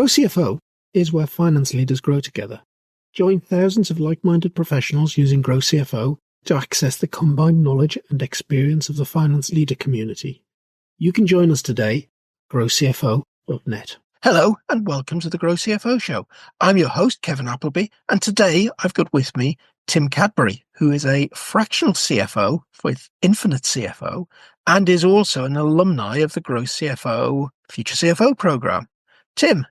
Grow CFO is where finance leaders grow together. Join thousands of like-minded professionals using Grow CFO to access the combined knowledge and experience of the finance leader community. You can join us today, growcfo.net. Hello and welcome to the Grow CFO Show. I'm your host, Kevin Appleby, and today I've got with me Tim Cadbury, who is a fractional CFO with InfiniteCFO and is also an alumni of the Grow CFO Future CFO program. Tim,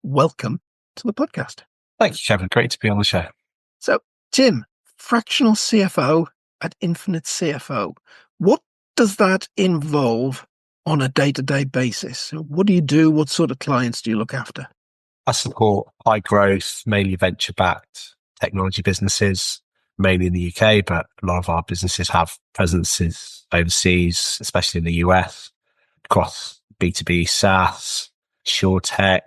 welcome to the podcast. Thank you, Kevin. Great to be on the show. So, Tim, fractional CFO at InfiniteCFO. What does that involve on a day-to-day basis? What do you do? What sort of clients do you look after? I support high growth, mainly venture-backed technology businesses, mainly in the UK, but a lot of our businesses have presences overseas, especially in the US, across B2B, SaaS, SureTech,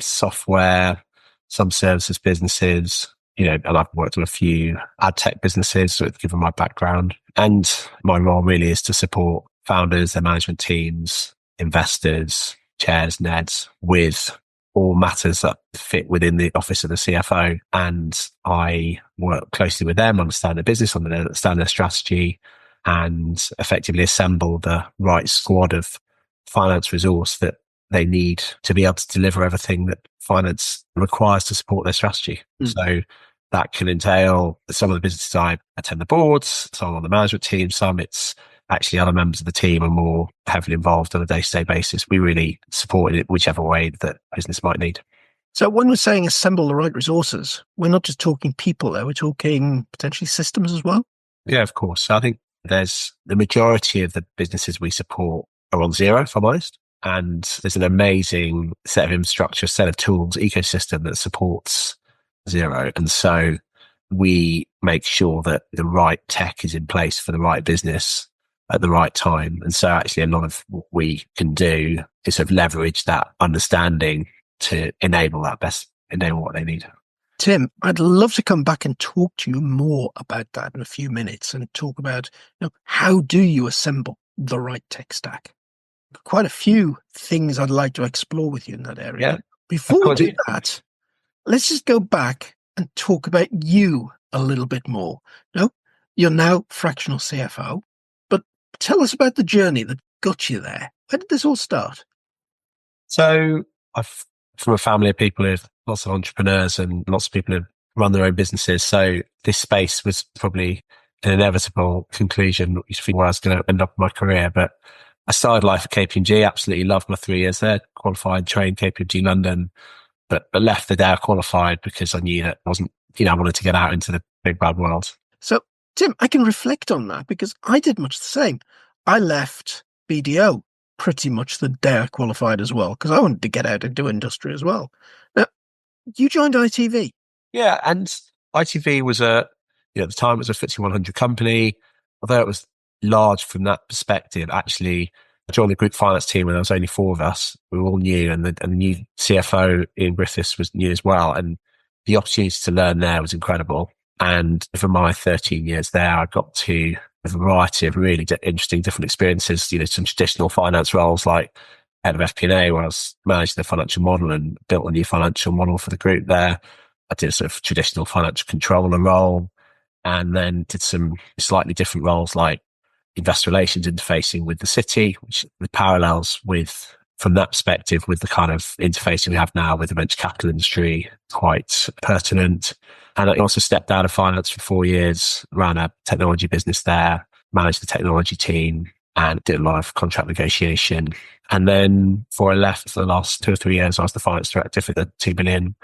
software, some services businesses, and I've worked on a few ad tech businesses, so given my background. And my role really is to support founders, their management teams, investors, chairs, NEDs with all matters that fit within the office of the CFO. And I work closely with them, understand their business, understand their strategy, and effectively assemble the right squad of finance resource that they need to be able to deliver everything that finance requires to support their strategy. So that can entail some of the businesses I attend the boards, some on the management team, some it's actually other members of the team are more heavily involved on a day-to-day basis. We really support it whichever way that business might need. So when we're saying assemble the right resources, we're not just talking people there, we're talking potentially systems as well? Yeah, of course. So I think there's the majority of the businesses we support are on Xero, if I'm honest. And there's an amazing set of infrastructure, set of tools, ecosystem that supports Xero. And so we make sure that the right tech is in place for the right business at the right time. And so actually a lot of what we can do is sort of leverage that understanding to enable what they need. Tim, I'd love to come back and talk to you more about that in a few minutes and talk about, how do you assemble the right tech stack? Quite a few things I'd like to explore with you in that area. Yeah. Before we do that, let's just go back and talk about you a little bit more. You're now fractional CFO, but tell us about the journey that got you there. Where did this all start? So I'm from a family of people who have lots of entrepreneurs and lots of people who run their own businesses. So this space was probably an inevitable conclusion where I was going to end up in my career. But I started life at KPMG, absolutely loved my 3 years there, qualified, trained KPMG London, but left the day I qualified because I knew that I wanted to get out into the big bad world. So, Tim, I can reflect on that because I did much the same. I left BDO pretty much the day I qualified as well because I wanted to get out and do industry as well. Now, you joined ITV. Yeah, and ITV was at the time it was a FTSE 100 company, although it was large from that perspective. Actually, I joined the group finance team when there was only four of us. We were all new, and the new CFO, Ian Griffiths, was new as well. And the opportunity to learn there was incredible. And for my 13 years there, I got to a variety of really interesting different experiences, some traditional finance roles like head of FP&A, where I was managing the financial model and built a new financial model for the group there. I did a sort of traditional financial controller role, and then did some slightly different roles like investor relations interfacing with the city, which the parallels with, from that perspective, with the kind of interfacing we have now with the venture capital industry, quite pertinent. And I also stepped out of finance for 4 years, ran a technology business there, managed the technology team, and did a lot of contract negotiation. And then before I left for the last 2 or 3 years, I was the finance director for the 2 billion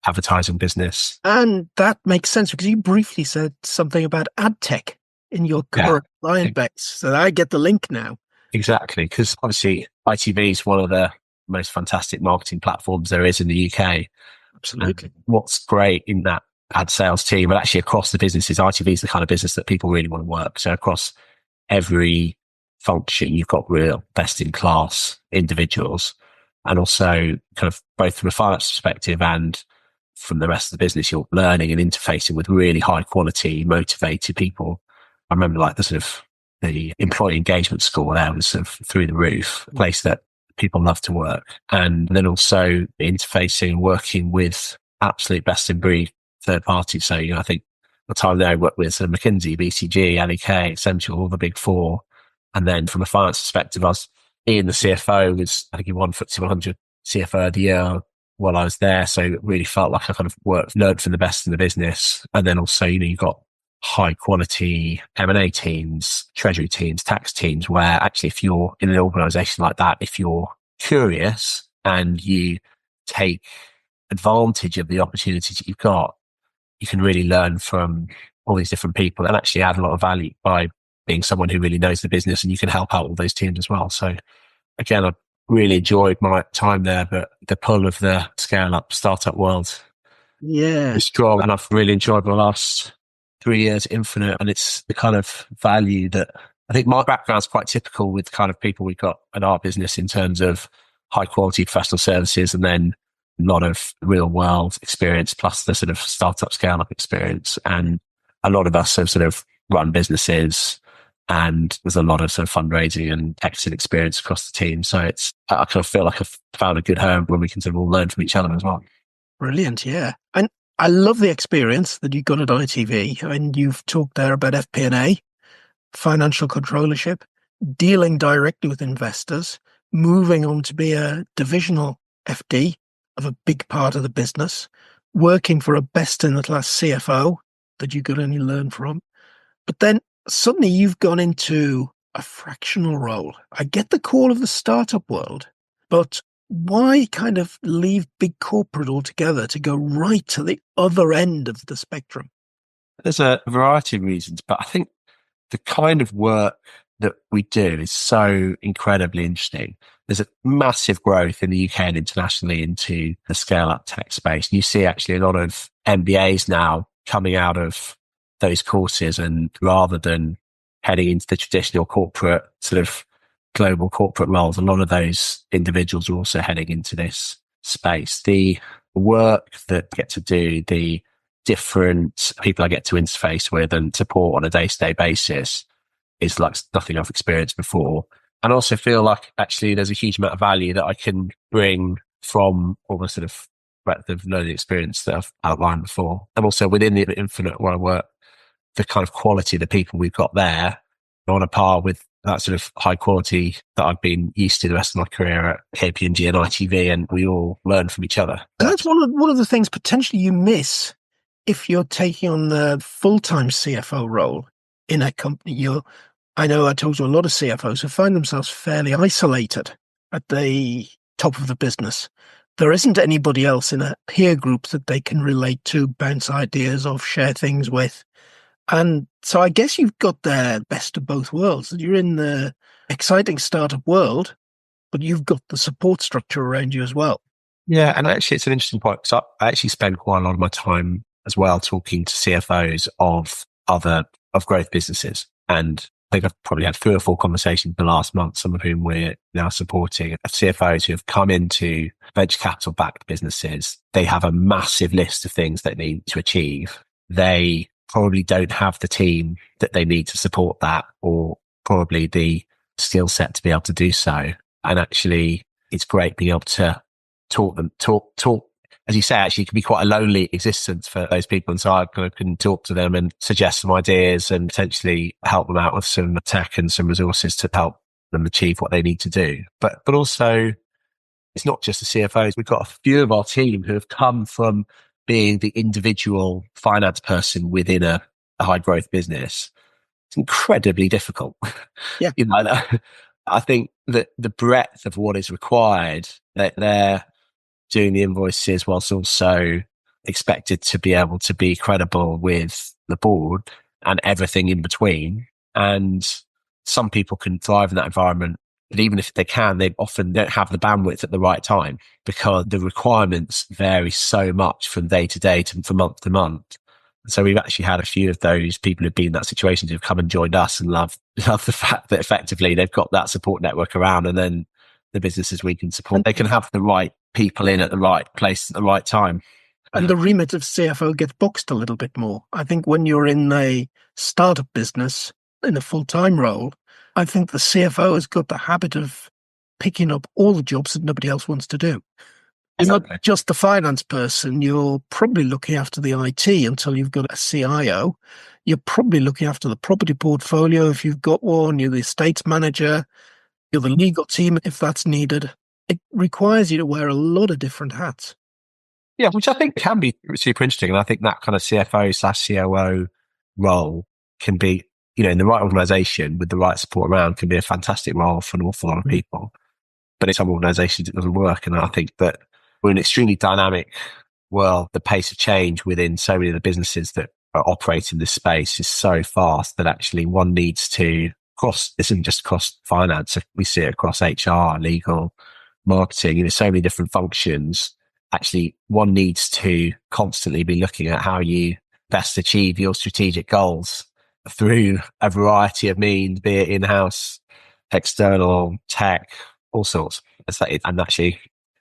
advertising business. And that makes sense because you briefly said something about ad tech in your current client base. So I get the link now. Exactly, because obviously ITV is one of the most fantastic marketing platforms there is in the UK. Absolutely. And what's great in that ad sales team, but actually across the businesses, ITV is the kind of business that people really want to work. So across every function, you've got real best-in-class individuals, and also kind of both from a finance perspective and from the rest of the business, you're learning and interfacing with really high quality, motivated people. I remember the employee engagement score there was sort of through the roof, a place that people love to work. And then also interfacing, working with absolute best in breed third parties. So, I think the time there I worked with sort of McKinsey, BCG, LEK, Accenture, all the big four. And then from a finance perspective, I was Ian, the CFO, was, I think he won FTSE 100 CFO of the year while I was there. So it really felt like I kind of learned from the best in the business. And then also, you've got high quality M&A teams, treasury teams, tax teams, where actually if you're in an organization like that, if you're curious and you take advantage of the opportunities that you've got, you can really learn from all these different people and actually add a lot of value by being someone who really knows the business, and you can help out all those teams as well. So again, I really enjoyed my time there, but the pull of the scale up startup world is strong. And I've really enjoyed my last 3 years at Infinite, and it's the kind of value that I think my background's quite typical with the kind of people we've got in our business in terms of high quality professional services, and then a lot of real world experience plus the sort of startup scale up experience. And a lot of us have sort of run businesses, and there's a lot of sort of fundraising and exit experience across the team. So I kind of feel like I've found a good home where we can sort of all learn from each other as well. Brilliant, yeah. And I love the experience that you got at ITV. And you've talked there about FP&A, financial controllership, dealing directly with investors, moving on to be a divisional FD of a big part of the business, working for a best-in-the-class CFO that you could only learn from. But then suddenly you've gone into a fractional role. I get the call of the startup world, but why kind of leave big corporate altogether to go right to the other end of the spectrum? There's a variety of reasons, but I think the kind of work that we do is so incredibly interesting. There's a massive growth in the UK and internationally into the scale up tech space. And you see actually a lot of MBAs now coming out of those courses, and rather than heading into the traditional corporate sort of global corporate roles, a lot of those individuals are also heading into this space. The work that I get to do, the different people I get to interface with and support on a day-to-day basis is like nothing I've experienced before. And I also feel like actually there's a huge amount of value that I can bring from all the sort of breadth of learning experience that I've outlined before. And also within the Infinite where I work, the kind of quality of the people we've got there are on a par with that sort of high quality that I've been used to the rest of my career at KPMG and ITV, and we all learn from each other. And that's one of the things potentially you miss if you're taking on the full-time CFO role in a company. I know I told you a lot of CFOs who find themselves fairly isolated at the top of the business. There isn't anybody else in a peer group that they can relate to, bounce ideas off, share things with. And so I guess you've got the best of both worlds. You're in the exciting startup world, but you've got the support structure around you as well. Yeah, and actually it's an interesting point because I actually spend quite a lot of my time as well talking to CFOs of growth businesses. And I think I've probably had 3 or 4 conversations in the last month, some of whom we're now supporting, of CFOs who have come into venture capital backed businesses. They have a massive list of things they need to achieve. They probably don't have the team that they need to support that, or probably the skill set to be able to do so. And actually it's great being able to talk, as you say, actually it can be quite a lonely existence for those people. And so I kind of can talk to them and suggest some ideas and potentially help them out with some tech and some resources to help them achieve what they need to do. But also it's not just the CFOs. We've got a few of our team who have come from being the individual finance person within a high growth business. It's incredibly difficult. Yeah. I think that the breadth of what is required, that they're doing the invoices whilst also expected to be able to be credible with the board and everything in between. And some people can thrive in that environment, but even if they can, they often don't have the bandwidth at the right time because the requirements vary so much from day to day to from month to month. So we've actually had a few of those people who've been in that situation who've come and joined us and love the fact that effectively they've got that support network around, and then the businesses we can support, they can have the right people in at the right place at the right time. And the remit of CFO gets boxed a little bit more. I think when you're in a startup business, in a full-time role, I think the CFO has got the habit of picking up all the jobs that nobody else wants to do. You're Exactly. not just the finance person. You're probably looking after the IT until you've got a CIO. You're probably looking after the property portfolio if you've got one. You're the estates manager. You're the legal team if that's needed. It requires you to wear a lot of different hats. Yeah, which I think can be super interesting. And I think that kind of CFO/COO role can be, in the right organization with the right support around, can be a fantastic role for an awful lot of people. But in some organizations, it doesn't work. And I think that we're in an extremely dynamic world. The pace of change within so many of the businesses that are operating this space is so fast that actually one needs to this isn't just across finance. We see it across HR, legal, marketing, so many different functions. Actually, one needs to constantly be looking at how you best achieve your strategic goals through a variety of means, be it in-house, external, tech, all sorts. And actually,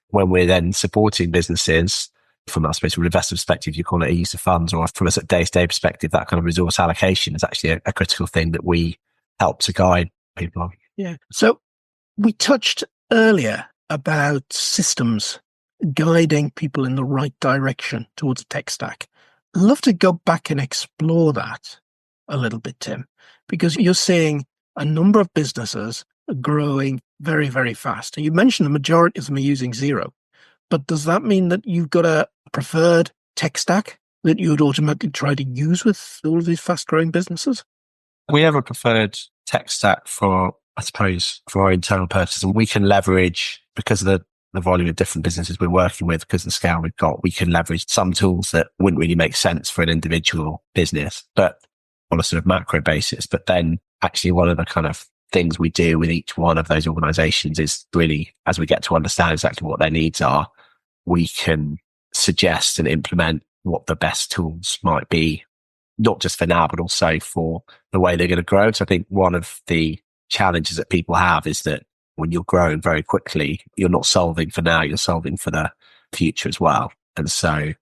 when we're then supporting businesses from, I suppose, from an investor perspective, you call it a use of funds, or from a day-to-day perspective, that kind of resource allocation is actually a critical thing that we help to guide people on. Yeah. So we touched earlier about systems guiding people in the right direction towards a tech stack. I'd love to go back and explore that a little bit, Tim, because you're seeing a number of businesses growing very, very fast. You mentioned the majority of them are using Xero, but does that mean that you've got a preferred tech stack that you would automatically try to use with all of these fast-growing businesses? We have a preferred tech stack for our internal purposes, and we can leverage, because of the volume of different businesses we're working with, because of the scale we've got, we can leverage some tools that wouldn't really make sense for an individual business, but on a sort of macro basis. But then actually one of the kind of things we do with each one of those organizations is really, as we get to understand exactly what their needs are, we can suggest and implement what the best tools might be, not just for now, but also for the way they're going to grow. So I think one of the challenges that people have is that when you're growing very quickly, you're not solving for now, you're solving for the future as well. And so,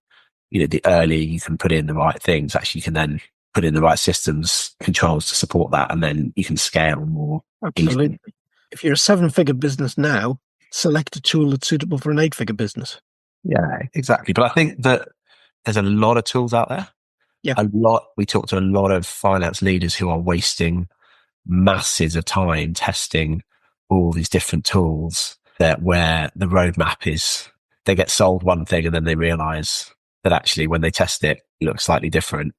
the earlier you can put in the right things, actually you can then put in the right systems, controls to support that, and then you can scale more. Absolutely. Easily. If you're a 7-figure business now, select a tool that's suitable for an 8-figure business. Yeah, exactly. But I think that there's a lot of tools out there. Yeah. We talk to a lot of finance leaders who are wasting masses of time testing all these different tools where the roadmap is, they get sold one thing and then they realize that actually when they test it, it looks slightly different.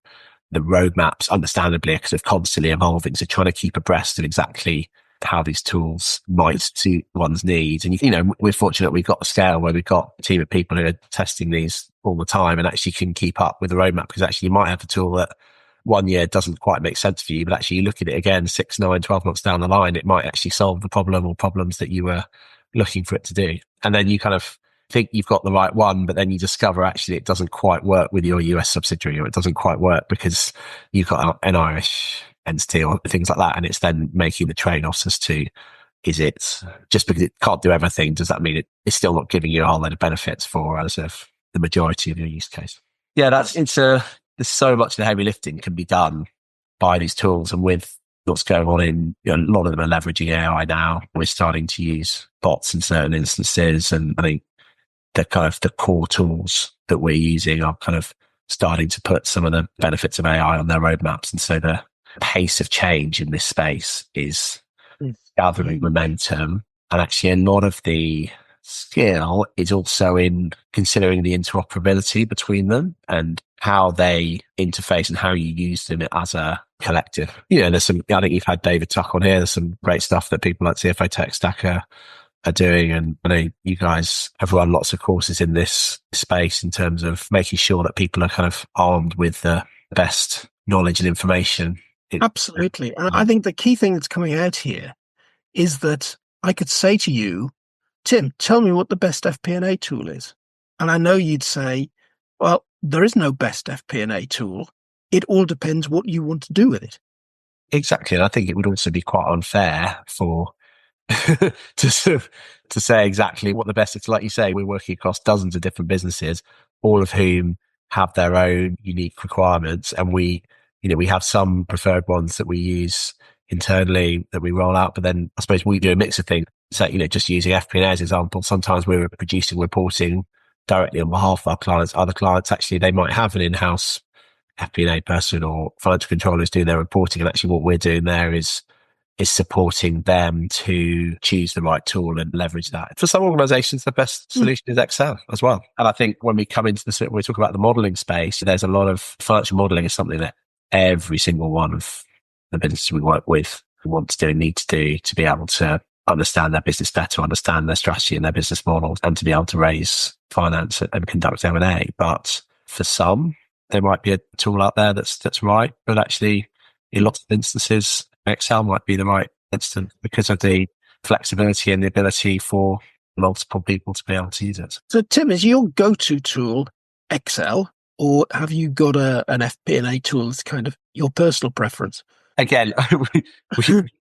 The roadmaps, understandably, are kind of constantly evolving. So trying to keep abreast of exactly how these tools might suit one's needs. And, we're fortunate we've got a scale where we've got a team of people who are testing these all the time and actually can keep up with the roadmap, because actually you might have a tool that 1 year doesn't quite make sense for you, but actually you look at it again 6, 9, 12 months down the line, it might actually solve the problem or problems that you were looking for it to do. And then you kind of think you've got the right one, but then you discover actually it doesn't quite work with your US subsidiary, or it doesn't quite work because you've got an Irish entity or things like that. And it's then making the trade-offs as to, is it just because it can't do everything, does that mean it's still not giving you a whole load of benefits for as of the majority of your use case? Yeah, there's so much of the heavy lifting can be done by these tools, and with what's going on a lot of them are leveraging AI now. We're starting to use bots in certain instances, and I think the core tools that we're using are kind of starting to put some of the benefits of AI on their roadmaps. And so the pace of change in this space is gathering momentum, and actually a lot of the skill is also in considering the interoperability between them and how they interface and how you use them as a collective. There's some, I think you've had David Tuck on here. There's some great stuff that people like CFO Tech Stack are doing. And I know you guys have run lots of courses in this space in terms of making sure that people are kind of armed with the best knowledge and information. Absolutely. And I think the key thing that's coming out here is that I could say to you, Tim, tell me what the best FP&A tool is. And I know you'd say, well, there is no best FP&A tool. It all depends what you want to do with it. Exactly. And I think it would also be quite unfair for to say exactly what the best is. Like you say, we're working across dozens of different businesses, all of whom have their own unique requirements. And we have some preferred ones that we use internally that we roll out, but then I suppose we do a mix of things. So, just using FP&A as an example, sometimes we're producing reporting directly on behalf of our clients. Other clients, actually, they might have an in-house FP&A person or financial controllers doing their reporting. And actually what we're doing there is supporting them to choose the right tool and leverage that. For some organizations, the best solution is Excel as well. And I think when we come into when we talk about the modeling space, there's a lot of financial modeling is something that every single one of the businesses we work with want to do and need to do to be able to understand their business better, understand their strategy and their business models, and to be able to raise finance and conduct M&A. But for some, there might be a tool out there that's right, but actually in lots of instances, Excel might be the right instance because of the flexibility and the ability for multiple people to be able to use it. So, Tim, is your go-to tool Excel, or have you got an FP&A tool that's kind of your personal preference? Again, we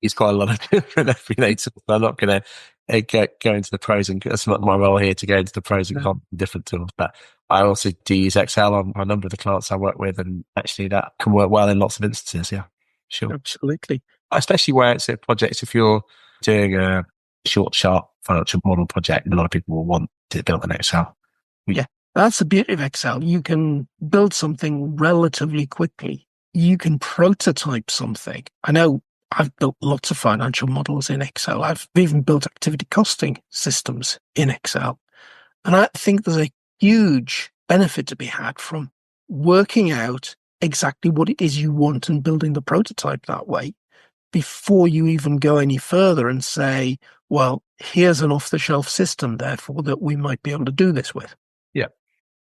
use quite a lot of different FP&A tools. I'm not going to go into the pros and cons. That's not my role here to go into the pros and cons of different tools. But I also do use Excel on a number of the clients I work with, and actually that can work well in lots of instances. Yeah, sure. Absolutely. Especially where it's a project, if you're doing a short, sharp financial model project, a lot of people will want to build in Excel. Yeah, that's the beauty of Excel. You can build something relatively quickly. You can prototype something. I know I've built lots of financial models in Excel. I've even built activity costing systems in Excel. And I think there's a huge benefit to be had from working out exactly what it is you want and building the prototype that way before you even go any further and say, well, here's an off-the-shelf system, therefore, that we might be able to do this with. Yeah.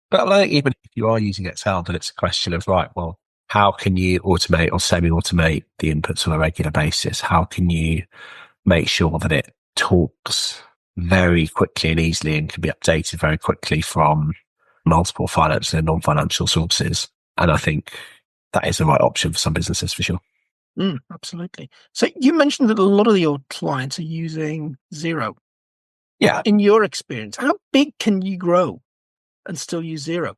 But like, even if you are using Excel, then it's a question of, right, well, how can you automate or semi-automate the inputs on a regular basis? How can you make sure that it talks very quickly and easily and can be updated very quickly from multiple financial and non-financial sources? And I think that is the right option for some businesses for sure. Absolutely. So you mentioned that a lot of your clients are using Xero. Yeah. In your experience, how big can you grow and still use Xero?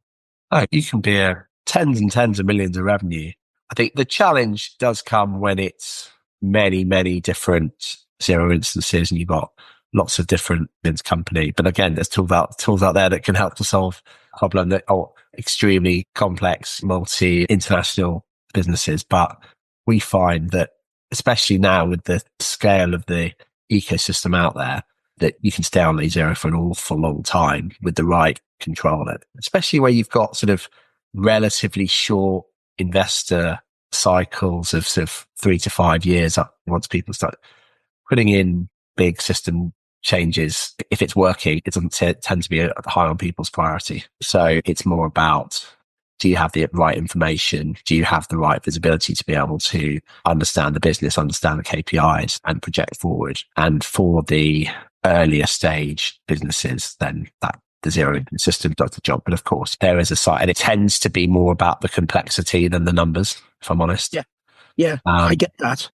Oh, you can be tens and tens of millions of revenue. I think the challenge does come when it's many, many different Xero instances and you've got lots of different company. But again, there's tools out there that can help to solve a problem that are extremely complex, multi-international businesses. But we find that, especially now with the scale of the ecosystem out there, that you can stay on Xero for an awful long time with the right controller, especially where you've got sort of relatively short investor cycles of sort of 3 to 5 years up once people start putting in big system changes. If it's working, it doesn't tend to be high on people's priority. So it's more about, do you have the right information? Do you have the right visibility to be able to understand the business, understand the KPIs and project forward? And for the earlier stage businesses, then that the Xero system does the job. But of course, there is a side, and it tends to be more about the complexity than the numbers, if I'm honest. Yeah, I get that.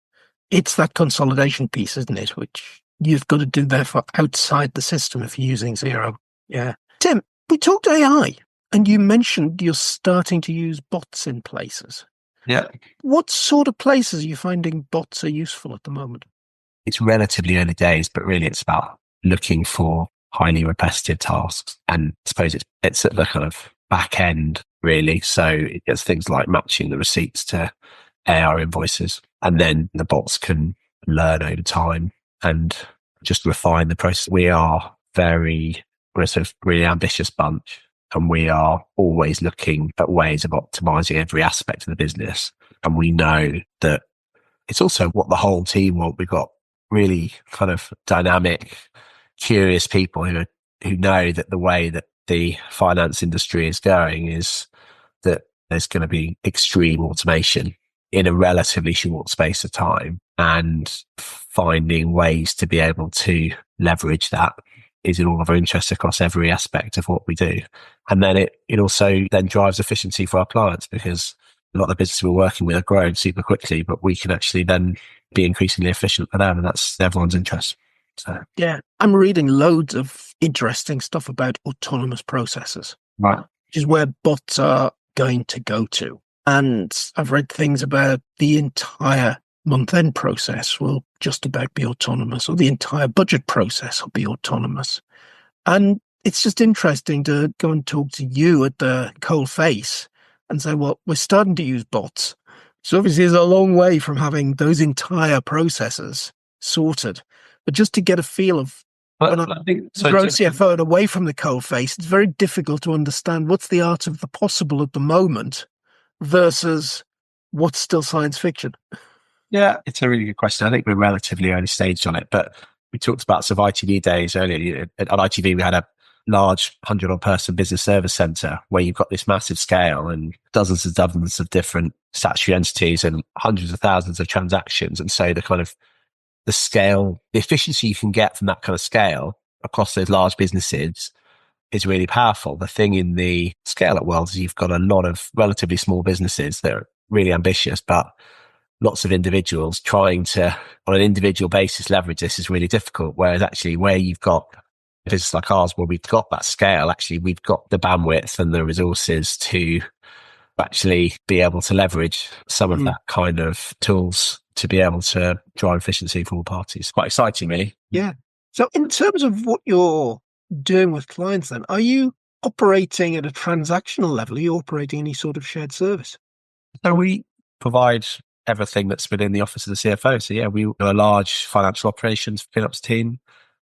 It's that consolidation piece, isn't it? Which you've got to do therefore outside the system if you're using Xero. Yeah. Tim, we talked AI. And you mentioned you're starting to use bots in places. Yeah. What sort of places are you finding bots are useful at the moment? It's relatively early days, but really it's about looking for highly repetitive tasks. And I suppose it's at the kind of back end, really. So it gets things like matching the receipts to AR invoices. And then the bots can learn over time and just refine the process. We're a sort of really ambitious bunch. And we are always looking at ways of optimizing every aspect of the business. And we know that it's also what the whole team want. We've got really kind of dynamic, curious people who know that the way that the finance industry is going is that there's going to be extreme automation in a relatively short space of time, and finding ways to be able to leverage that is in all of our interests across every aspect of what we do. And then it also then drives efficiency for our clients, because a lot of the businesses we're working with are growing super quickly, but we can actually then be increasingly efficient for them, and that's everyone's interest. So yeah, I'm reading loads of interesting stuff about autonomous processes, right, which is where bots are going to go to. And I've read things about the entire month-end process will just about be autonomous, or the entire budget process will be autonomous. And it's just interesting to go and talk to you at the coal face and say, well, we're starting to use bots. So obviously it's a long way from having those entire processes sorted. But just to get a feel of when I think grow CFO and away from the coal face, it's very difficult to understand what's the art of the possible at the moment versus what's still science fiction. Yeah, it's a really good question. I think we're relatively early stage on it, but we talked about sort of ITV days earlier. At ITV, we had a large 100-odd person business service centre where you've got this massive scale and dozens and dozens of different statutory entities and hundreds of thousands of transactions. And so the kind of the scale, the efficiency you can get from that kind of scale across those large businesses is really powerful. The thing in the scale-up world is you've got a lot of relatively small businesses that are really ambitious, but lots of individuals trying to, on an individual basis, leverage this is really difficult. Whereas actually where you've got a business like ours, where we've got that scale, actually we've got the bandwidth and the resources to actually be able to leverage some of that kind of tools to be able to drive efficiency for all parties. Quite exciting, really. Yeah. So in terms of what you're doing with clients then, are you operating at a transactional level? Are you operating any sort of shared service? So we provide everything that's within the office of the CFO. So yeah, we are a large financial operations FinOps team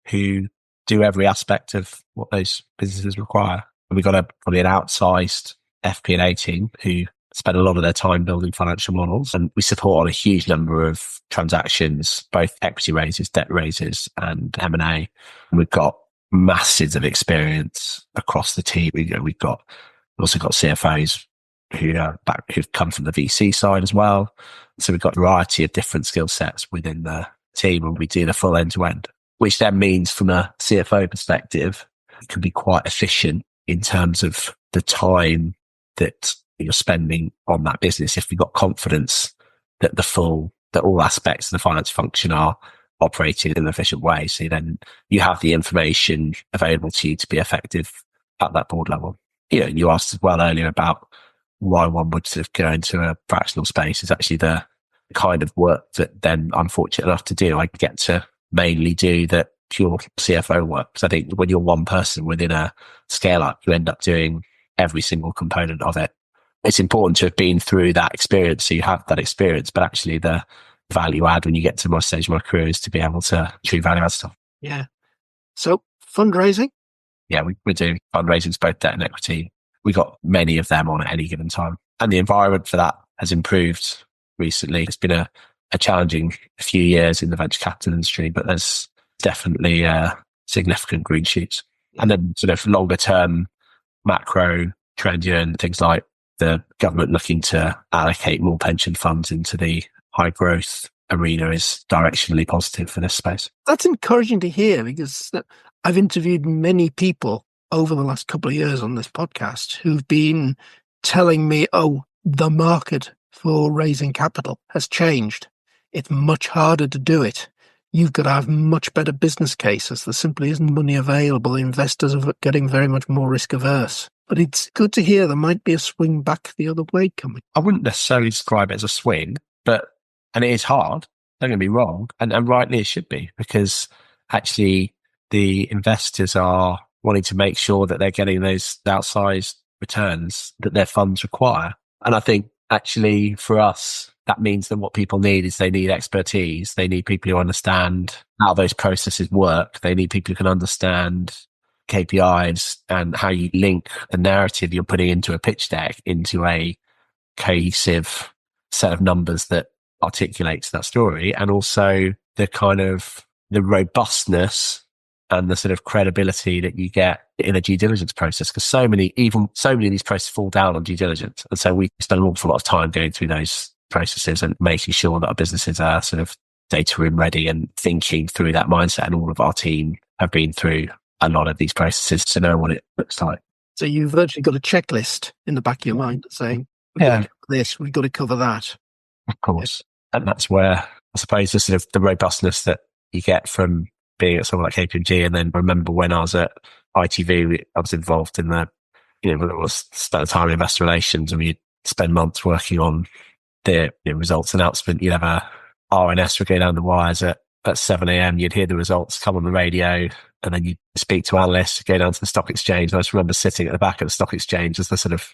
who do every aspect of what those businesses require. And we've got probably an outsized FP&A team who spend a lot of their time building financial models. And we support on a huge number of transactions, both equity raises, debt raises, and M&A. And we've got masses of experience across the team. We've also got CFOs who've come from the VC side as well. So we've got a variety of different skill sets within the team, and we do the full end to end, which then means from a CFO perspective, it can be quite efficient in terms of the time that you're spending on that business. If you've got confidence that all aspects of the finance function are operating in an efficient way. So then you have the information available to you to be effective at that board level. You asked as well earlier about why one would sort of go into a fractional space. Is actually the kind of work that then I'm fortunate enough to do. I get to mainly do the pure CFO work. So I think when you're one person within a scale up, you end up doing every single component of it. It's important to have been through that experience, so you have that experience, but actually the value add when you get to my stage of my career is to be able to true value add stuff. Yeah. So fundraising? Yeah, we're doing fundraisings, both debt and equity. We got many of them on at any given time. And the environment for that has improved recently. It's been a challenging few years in the venture capital industry, but there's definitely significant green shoots. And then sort of longer term macro trend and things like the government looking to allocate more pension funds into the high growth arena is directionally positive for this space. That's encouraging to hear, because I've interviewed many people over the last couple of years on this podcast who've been telling me, the market for raising capital has changed. It's much harder to do it. You've got to have much better business cases. There simply isn't money available. Investors are getting very much more risk averse. But it's good to hear there might be a swing back the other way coming. I wouldn't necessarily describe it as a swing, and it is hard, don't get me wrong, and rightly it should be, because actually the investors are wanting to make sure that they're getting those outsized returns that their funds require. And I think actually for us, that means that what people need is they need expertise. They need people who understand how those processes work. They need people who can understand KPIs and how you link the narrative you're putting into a pitch deck into a cohesive set of numbers that articulates that story, and also the kind of the robustness and the sort of credibility that you get in a due diligence process. Because so many of these processes fall down on due diligence. And so we spend an awful lot of time going through those processes and making sure that our businesses are sort of data room ready and thinking through that mindset. And all of our team have been through a lot of these processes to know what it looks like. So you've virtually got a checklist in the back of your mind saying, we've got to cover this, we've got to cover that. Of course. And that's where I suppose the sort of the robustness that you get from being at someone like KPMG. And then remember when I was at ITV, I was involved in the, when it was spent time in investor relations, and we'd spend months working on the results announcement. You'd have RNS would go down the wires at 7 a.m. You'd hear the results come on the radio, and then you'd speak to analysts, go down to the stock exchange. I just remember sitting at the back of the stock exchange as the sort of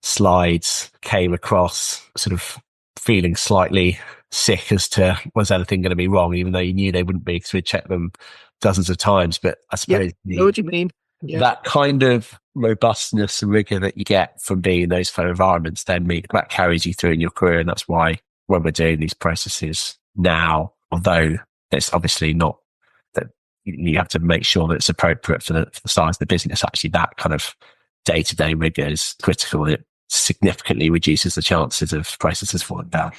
slides came across, sort of feeling slightly sick as to was anything going to be wrong, even though you knew they wouldn't be because we'd checked them dozens of times. But I suppose know what you mean. Yeah. That kind of robustness and rigor that you get from being in those kind of environments, that carries you through in your career. And that's why when we're doing these processes now, although it's obviously not that you have to make sure that it's appropriate for the size of the business, actually that kind of day-to-day rigor is critical. It significantly reduces the chances of processes falling down.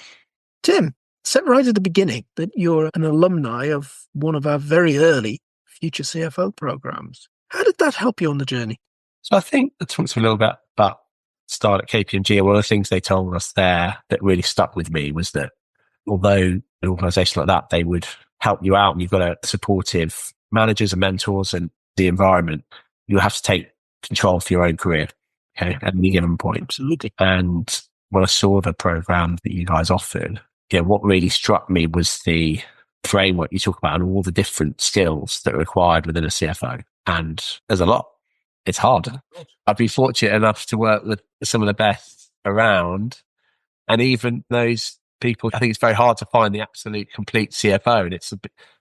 Tim, said right at the beginning that you're an alumni of one of our very early Future CFO programs. How did that help you on the journey? So I think I talked a little bit about start at KPMG, and one of the things they told us there that really stuck with me was that although an organisation like that, they would help you out and you've got a supportive managers and mentors and the environment, you have to take control for your own career, okay, at any given point. Absolutely. And when I saw the program that you guys offered, what really struck me was the framework you talk about and all the different skills that are required within a CFO. And there's a lot. It's hard. I've been fortunate enough to work with some of the best around. And even those people, I think it's very hard to find the absolute complete CFO. And it's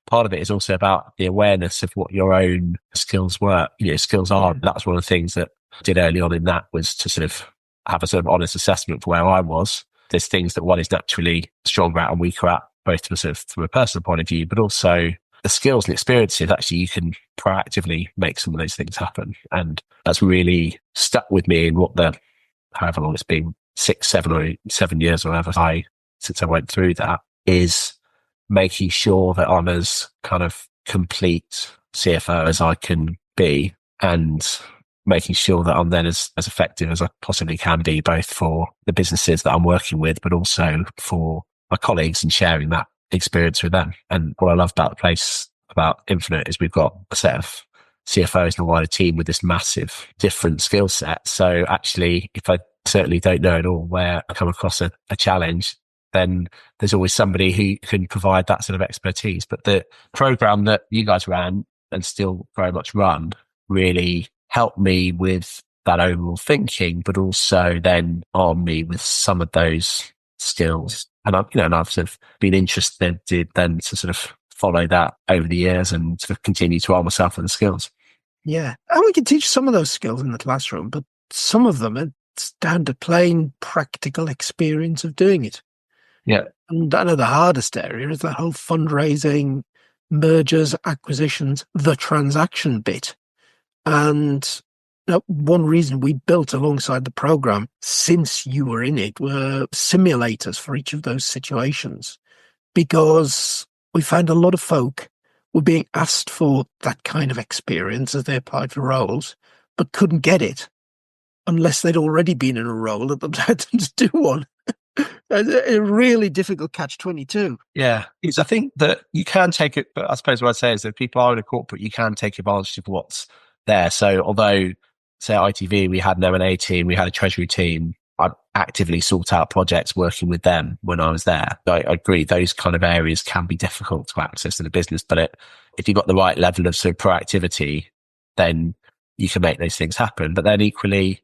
part of it is also about the awareness of what your own skills are. That's one of the things that I did early on in that was to sort of have a sort of honest assessment for where I was. There's things that one is naturally stronger at and weaker at, both from a personal point of view, but also the skills and experiences. Actually, you can proactively make some of those things happen. And that's really stuck with me in however long it's been, 7 years or whatever, since I went through that, is making sure that I'm as kind of complete CFO as I can be and making sure that I'm then as effective as I possibly can be, both for the businesses that I'm working with, but also for my colleagues and sharing that experience with them. And what I love about the place, about Infinite, is we've got a set of CFOs and a wider team with this massive different skill set. So actually, if I certainly don't know it all, where I come across a challenge, then there's always somebody who can provide that sort of expertise. But the program that you guys ran and still very much run really helped me with that overall thinking, but also then armed me with some of those skills. And I've sort of been interested then to sort of follow that over the years and sort of continue to arm myself with the skills. Yeah. And we can teach some of those skills in the classroom, but some of them, it's down to plain practical experience of doing it. Yeah. And I know the hardest area is that whole fundraising, mergers, acquisitions, the transaction bit. And one reason we built alongside the program since you were in it were simulators for each of those situations, because we found a lot of folk were being asked for that kind of experience as they applied for roles, but couldn't get it unless they'd already been in a role that allowed them to do one. A really difficult catch-22. Yeah, because I think that you can take it, but I suppose what I'd say is that if people are in a corporate, you can take advantage of what's there. So although, say at ITV, we had an M&A team, we had a treasury team, I actively sought out projects working with them when I was there. I agree, those kind of areas can be difficult to access in a business, but if you've got the right level of sort of proactivity, then you can make those things happen. But then equally,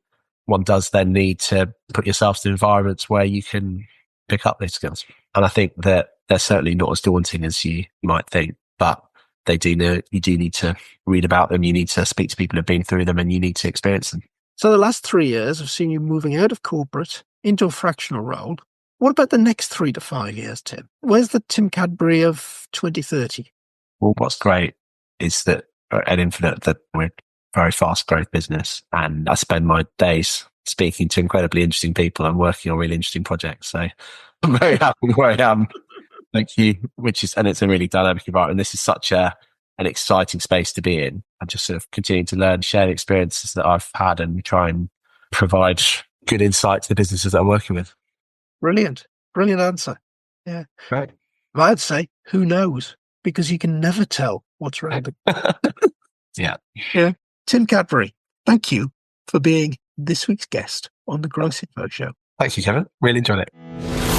one does then need to put yourself in environments where you can pick up those skills. And I think that they're certainly not as daunting as you might think, but you do need to read about them. You need to speak to people who've been through them and you need to experience them. So the last 3 years have seen you moving out of corporate into a fractional role. What about the next 3 to 5 years, Tim? Where's the Tim Cadbury of 2030? Well, what's great is that at Infinite, that we're a very fast growth business, and I spend my days speaking to incredibly interesting people and working on really interesting projects. So I'm very happy where I am. Thank you. And it's a really dynamic environment. This is such an exciting space to be in, and just sort of continuing to learn, share the experiences that I've had and try and provide good insight to the businesses that I'm working with. Brilliant. Brilliant answer. Yeah. Right. I'd say, who knows? Because you can never tell what's around the Yeah. Yeah. Tim Cadbury, thank you for being this week's guest on the CFO Show. Thank you, Kevin. Really enjoyed it.